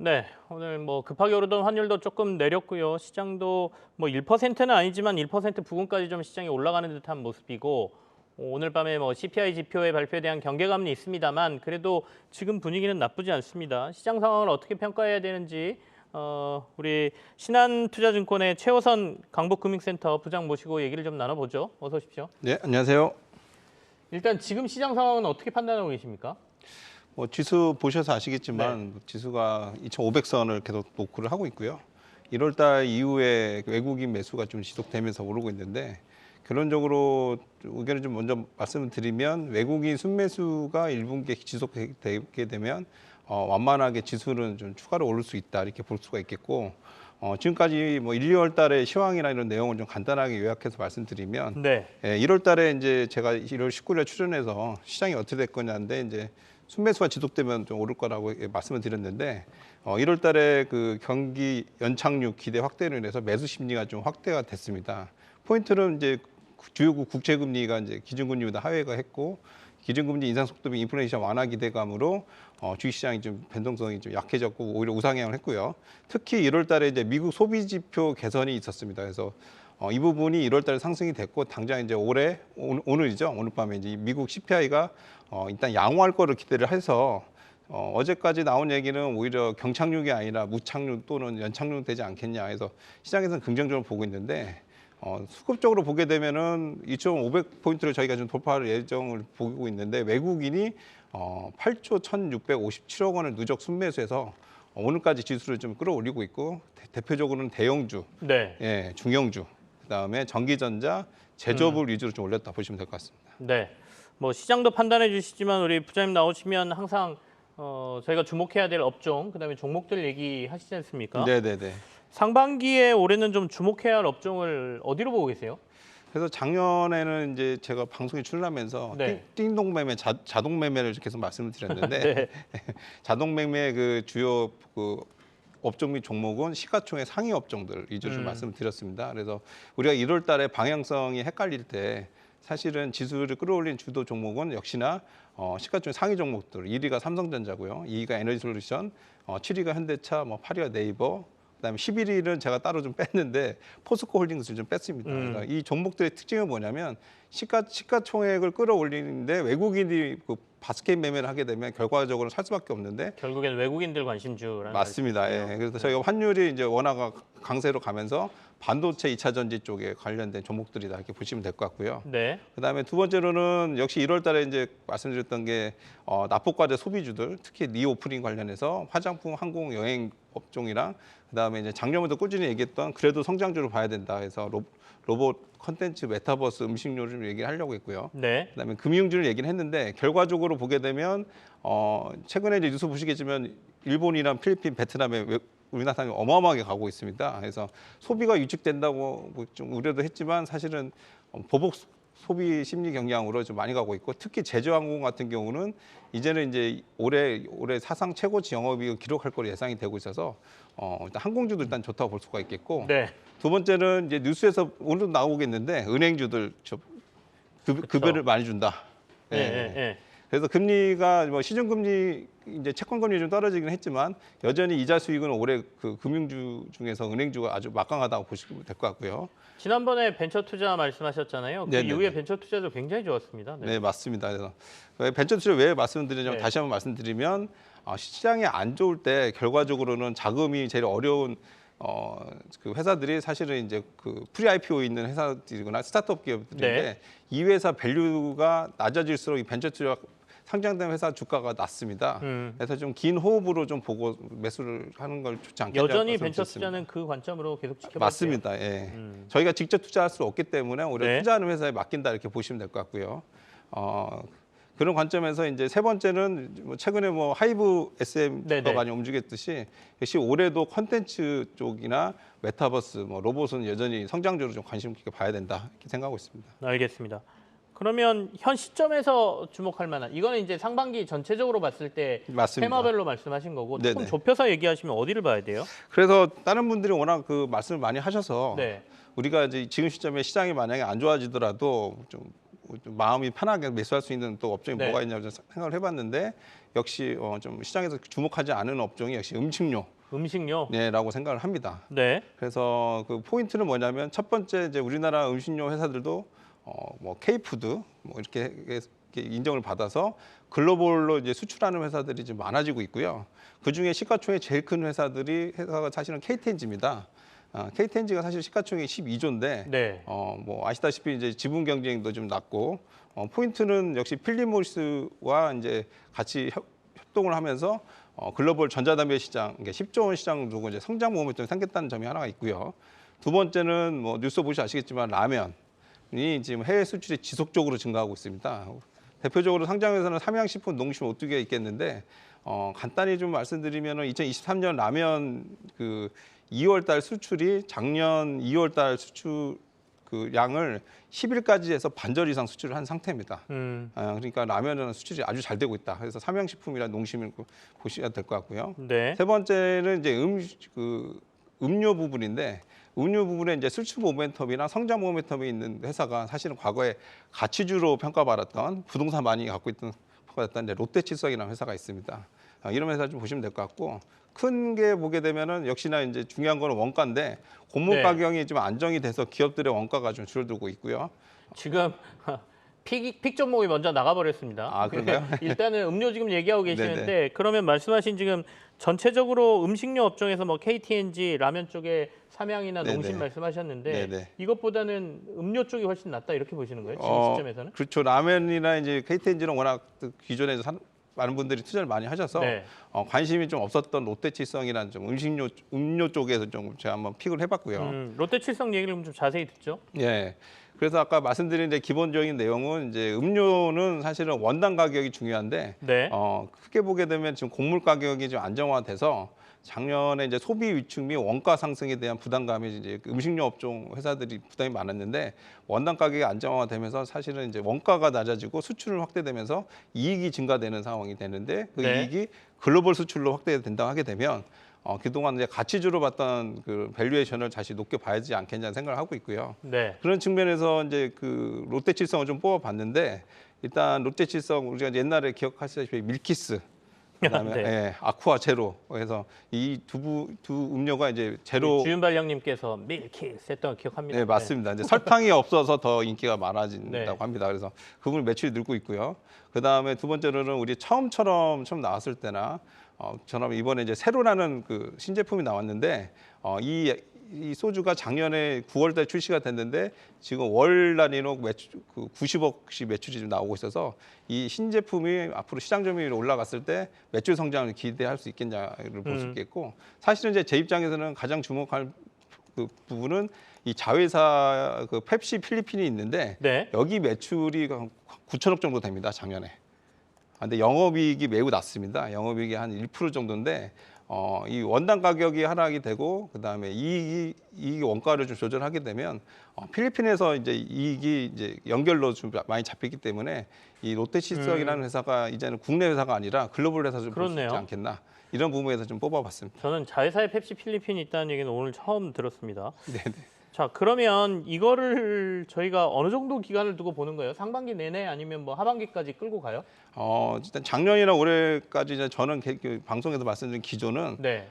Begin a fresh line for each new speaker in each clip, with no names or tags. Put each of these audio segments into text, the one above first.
네, 오늘 뭐 급하게 오르던 환율도 조금 내렸고요. 시장도 뭐 1%는 아니지만 1% 부근까지 좀 시장이 올라가는 듯한 모습이고 오늘 밤에 뭐 CPI 지표의 발표에 대한 경계감은 있습니다만 그래도 지금 분위기는 나쁘지 않습니다. 시장 상황을 어떻게 평가해야 되는지 우리 신한투자증권의 최호선 강북금융센터 부장 모시고 얘기를 좀 나눠보죠. 어서 오십시오.
네, 안녕하세요.
일단 지금 시장 상황은 어떻게 판단하고 계십니까?
지수 보셔서 아시겠지만
네.
지수가 2,500선을 계속 노크를 하고 있고요. 1월 달 이후에 외국인 매수가 좀 지속되면서 오르고 있는데 결론적으로 의견을 좀 먼저 말씀을 드리면 외국인 순매수가 1분기에 지속되게 되면 완만하게 지수는 좀 추가로 오를 수 있다 이렇게 볼 수가 있겠고 지금까지 뭐 1, 2월 달의 시황이나 이런 내용을 좀 간단하게 요약해서 말씀드리면
네.
1월 달에 이제 제가 1월 19일에 출연해서 시장이 어떻게 될 거냐인데 이제 순매수가 지속되면 좀 오를 거라고 말씀을 드렸는데 1월 달에 그 경기 연착륙 기대 확대로 인해서 매수 심리가 좀 확대가 됐습니다. 포인트는 이제 주요국 국채금리가 이제 기준금리보다 하회가 했고 기준금리 인상 속도 및 인플레이션 완화 기대감으로 주식시장이 좀 변동성이 좀 약해졌고 오히려 우상향을 했고요. 특히 1월 달에 이제 미국 소비 지표 개선이 있었습니다. 그래서 이 부분이 1월 달에 상승이 됐고 당장 이제 오늘이죠. 오늘 밤에 이제 미국 CPI가 일단 양호할 거를 기대를 해서 어제까지 나온 얘기는 오히려 경착륙이 아니라 무착륙 또는 연착륙 되지 않겠냐 해서 시장에서는 긍정적으로 보고 있는데 수급적으로 보게 되면은 2,500포인트를 저희가 좀 돌파할 예정을 보고 있는데 외국인이 8조 1,657억 원을 누적 순매수해서 오늘까지 지수를 좀 끌어올리고 있고 대표적으로는 대형주,
네.
예, 중형주, 그다음에 전기전자, 제조업을 위주로 좀 올렸다 보시면 될 것 같습니다.
네. 뭐 시장도 판단해 주시지만 우리 부장님 나오시면 항상 저희가 주목해야 될 업종, 그다음에 종목들 얘기하시지 않습니까?
네, 네, 네.
상반기에 올해는 좀 주목해야 할 업종을 어디로 보고 계세요?
그래서 작년에는 이제 제가 방송에 출연하면서
네.
띵동 매매, 자동 매매를 계속 말씀을 드렸는데
네.
자동 매매 그 주요 그 업종 및 종목은 시가총액 상위 업종들 위주로 좀 말씀을 드렸습니다. 그래서 우리가 1월 달에 방향성이 헷갈릴 때 사실은 지수를 끌어올린 주도 종목은 역시나 시가총액 상위 종목들 1위가 삼성전자고요. 2위가 에너지솔루션, 7위가 현대차, 8위가 네이버, 그다음에 11위는 제가 따로 좀 뺐는데 포스코홀딩스를 좀 뺐습니다. 그러니까 이 종목들의 특징은 뭐냐면 시가총액을 끌어올리는데 외국인이 그 바스켓 매매를 하게 되면 결과적으로 살 수밖에 없는데
결국엔 외국인들 관심주라는
맞습니다.
말씀이시죠?
예. 그래서 저희가 환율이 이제 원화가 강세로 가면서 반도체 2차 전지 쪽에 관련된 종목들이다 이렇게 보시면 될 것 같고요.
네.
그다음에 두 번째로는 역시 1월 달에 이제 말씀드렸던 게 납품과제 소비주들 특히 리오프닝 관련해서 화장품, 항공, 여행 업종이랑 그다음에 이제 작년부터 꾸준히 얘기했던 그래도 성장주를 봐야 된다 해서 로봇 컨텐츠, 메타버스, 음식료를 좀 얘기를 하려고 했고요.
네.
그다음에 금융주를 얘기를 했는데 결과적으로 보게 되면 최근에 이제 뉴스 보시겠지만 일본이랑 필리핀, 베트남에 우리나라 상이 어마어마하게 가고 있습니다. 그래서 소비가 위축된다고 뭐좀 우려도 했지만 사실은 보복 소비 심리 경향으로 좀 많이 가고 있고 특히 제주항공 같은 경우는 이제는 이제 올해 사상 최고치 영업이익을 기록할 거로 예상이 되고 있어서 일단 항공주도 일단 좋다고 볼 수가 있겠고
네.
두 번째는 이제 뉴스에서 오늘도 나오겠는데 은행주들 급여를 많이 준다.
네. 네. 네.
그래서 금리가 뭐 시중금리 이제 채권금리 좀 떨어지긴 했지만 여전히 이자 수익은 올해 그 금융주 중에서 은행주가 아주 막강하다고 보시면 될 것 같고요.
지난번에 벤처 투자 말씀하셨잖아요. 그
네네네.
이후에 벤처 투자도 굉장히 좋았습니다. 네.
네, 맞습니다. 그래서 벤처 투자 왜 말씀드리냐면
네.
다시 한번 말씀드리면 시장이 안 좋을 때 결과적으로는 자금이 제일 어려운 그 회사들이 사실은 이제 그 프리 IPO 있는 회사들이거나 스타트업 기업들인데
네.
이 회사 밸류가 낮아질수록 이 벤처 투자 상장된 회사 주가가 낮습니다. 그래서 좀 긴 호흡으로 좀 보고 매수를 하는 걸 좋지 않겠냐고
여전히
말씀을
벤처
드렸습니다.
투자는 그 관점으로 계속 지켜봐야 돼요.
맞습니다. 예. 저희가 직접 투자할 수 없기 때문에 오히려
네.
투자하는 회사에 맡긴다 이렇게 보시면 될 것 같고요. 그런 관점에서 이제 세 번째는 뭐 최근에 뭐 하이브 SM가
네네.
많이 움직였듯이 역시 올해도 컨텐츠 쪽이나 메타버스, 뭐 로봇은 여전히 성장주로 좀 관심 있게 봐야 된다 이렇게 생각하고 있습니다.
알겠습니다. 그러면 현 시점에서 주목할 만한 이거는 이제 상반기 전체적으로 봤을 때
맞습니다.
테마별로 말씀하신 거고 조금
네네.
좁혀서 얘기하시면 어디를 봐야 돼요?
그래서 다른 분들이 워낙 그 말씀을 많이 하셔서
네.
우리가 이제 지금 시점에 시장이 만약에 안 좋아지더라도 좀 마음이 편하게 매수할 수 있는 또 업종이
네.
뭐가 있냐고 생각을 해봤는데 역시 좀 시장에서 주목하지 않은 업종이 역시 음식료.
음식료.
네라고 생각을 합니다.
네.
그래서 그 포인트는 뭐냐면 첫 번째 이제 우리나라 음식료 회사들도 뭐 K푸드 뭐 이렇게 인정을 받아서 글로벌로 이제 수출하는 회사들이 좀 많아지고 있고요. 그 중에 시가총액 제일 큰 회사가 사실은 KTNG입니다. KTNG가 사실 시가총액이 12조인데
네.
뭐 아시다시피 이제 지분 경쟁도 좀 낮고 포인트는 역시 필립모리스와 이제 같이 협동을 하면서 글로벌 전자담배 시장, 10조 원 시장 두고 이제 성장 모멘텀이 생겼다는 점이 하나가 있고요. 두 번째는 뭐 뉴스 보시 아시겠지만 라면이 지금 해외 수출이 지속적으로 증가하고 있습니다. 대표적으로 상장회사는 삼양식품, 농심, 오뚜기가 있겠는데 간단히 좀 말씀드리면은 2023년 라면 그 2월달 수출이 작년 2월달 수출 그 양을 10일까지 해서 반절 이상 수출을 한 상태입니다. 그러니까 라면은 수출이 아주 잘 되고 있다. 그래서 삼양식품이나 농심을 보셔야 될 것 같고요.
네.
세 번째는 이제 음료 부분인데 음료 부분에 이제 수출 모멘텀이나 성장 모멘텀이 있는 회사가 사실은 과거에 가치주로 평가받았던 부동산 많이 갖고 있던 평가받았던 이제 롯데칠성이라는 회사가 있습니다. 이런 회사 좀 보시면 될 것 같고 큰 게 보게 되면은 역시나 이제 중요한 거는 원가인데 곡물
네.
가격이 좀 안정이 돼서 기업들의 원가가 좀 줄어들고 있고요.
지금 픽 종목이 먼저 나가버렸습니다.
아, 그런가요?
일단은 음료 지금 얘기하고 계시는데
네네.
그러면 말씀하신 지금 전체적으로 음식료 업종에서 뭐 KTNG 라면 쪽에 삼양이나
네네.
농심 말씀하셨는데
네네.
이것보다는 음료 쪽이 훨씬 낫다 이렇게 보시는 거예요? 지금 시점에서는?
그렇죠. 라면이나 이제 KTNG는 워낙 기존에 많은 분들이 투자를 많이 하셔서
네.
관심이 좀 없었던 롯데칠성이라는 좀 음료 쪽에서 좀 제가 한번 픽을 해봤고요.
롯데칠성 얘기를 좀 자세히 듣죠.
예. 그래서 아까 말씀드린 이제 기본적인 내용은 이제 음료는 사실은 원당 가격이 중요한데
네.
크게 보게 되면 지금 곡물 가격이 좀 안정화돼서 작년에 이제 소비 위축 및 원가 상승에 대한 부담감이 이제 음식료 업종 회사들이 부담이 많았는데 원당 가격이 안정화되면서 사실은 이제 원가가 낮아지고 수출을 확대되면서 이익이 증가되는 상황이 되는데 그
네.
이익이 글로벌 수출로 확대된다 하게 되면 그동안 이제 가치주로 봤던 그 밸류에이션을 다시 높게 봐야지 않겠냐는 생각을 하고 있고요.
네.
그런 측면에서 이제 그 롯데칠성을 좀 뽑아봤는데 일단 롯데칠성 우리가 옛날에 기억하시다시피 밀키스 그다음에
네.
예, 아쿠아 제로 그래서 이 두 음료가 이제 제로
주윤발령님께서 밀키스 했던 거 기억합니다.
네 맞습니다. 이제 설탕이 없어서 더 인기가 많아진다고
네.
합니다. 그래서 그 부분 매출이 늘고 있고요. 그다음에 두 번째로는 우리 처음 나왔을 때나 저는 이번에 이제 새로라는 그 신제품이 나왔는데 이 소주가 작년에 9월달 출시가 됐는데 지금 월 단위로 매출 90억씩 매출이 좀 나오고 있어서 이 신제품이 앞으로 시장 점유율이 올라갔을 때 매출 성장을 기대할 수 있겠냐를 볼 수 있겠고 사실은 이제 제 입장에서는 가장 주목할 그 부분은 이 자회사 그 펩시 필리핀이 있는데
네.
여기 매출이 9천억 정도 됩니다 작년에. 근데 영업이익이 매우 낮습니다. 영업이익이 한 1% 정도인데 이 원당 가격이 하락이 되고 그다음에 이익이 원가를 좀 조절하게 되면 필리핀에서 이제 이익이 이제 연결로 좀 많이 잡히기 때문에 이 롯데칠성이라는 회사가 이제는 국내 회사가 아니라 글로벌 회사 좀 볼 수 있지
그렇네요.
않겠나 이런 부분에서 좀 뽑아봤습니다.
저는 자회사에 펩시 필리핀이 있다는 얘기는 오늘 처음 들었습니다.
네네.
자, 그러면 이거를 저희가 어느 정도 기간을 두고 보는 거예요? 상반기 내내 아니면 뭐 하반기까지 끌고 가요?
일단 작년이나 올해까지 이제 저는 방송에서 말씀드린 기조는
네.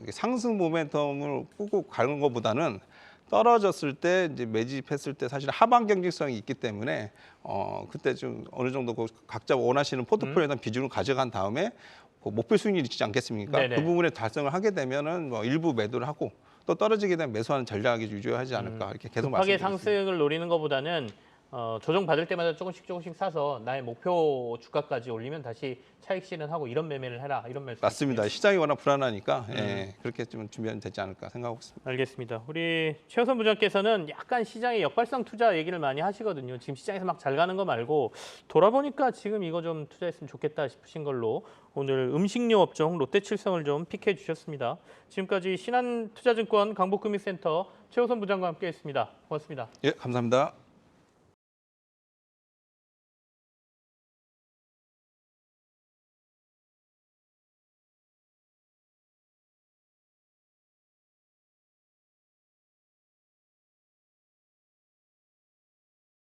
상승 모멘텀을 꾸고 가는 것보다는 떨어졌을 때 이제 매집했을 때 사실 하방 경직성이 있기 때문에 그때 좀 어느 정도 각자 원하시는 포트폴리오에 대한 비중을 가져간 다음에 그 목표 수익률이 있지 않겠습니까?
네네.
그 부분에 달성을 하게 되면은 뭐 일부 매도를 하고 또 떨어지게 되면 매수하는 전략이 유효하지 않을까 이렇게 계속
급하게
말씀드리겠습니다.
상승을 노리는 것보다는 조정 받을 때마다 조금씩 사서 나의 목표 주가까지 올리면 다시 차익 실현하고 이런 매매를 해라 이런 말씀.
맞습니다. 시장이 워낙 불안하니까 그렇게 좀 준비하면 되지 않을까 생각하고 있습니다.
알겠습니다. 우리 최호선 부장께서는 약간 시장의 역발상 투자 얘기를 많이 하시거든요. 지금 시장에서 막 잘 가는 거 말고 돌아보니까 지금 이거 좀 투자했으면 좋겠다 싶으신 걸로 오늘 음식료 업종 롯데칠성을 좀 픽해 주셨습니다. 지금까지 신한투자증권 강북금융센터 최호선 부장과 함께했습니다. 고맙습니다.
예, 감사합니다.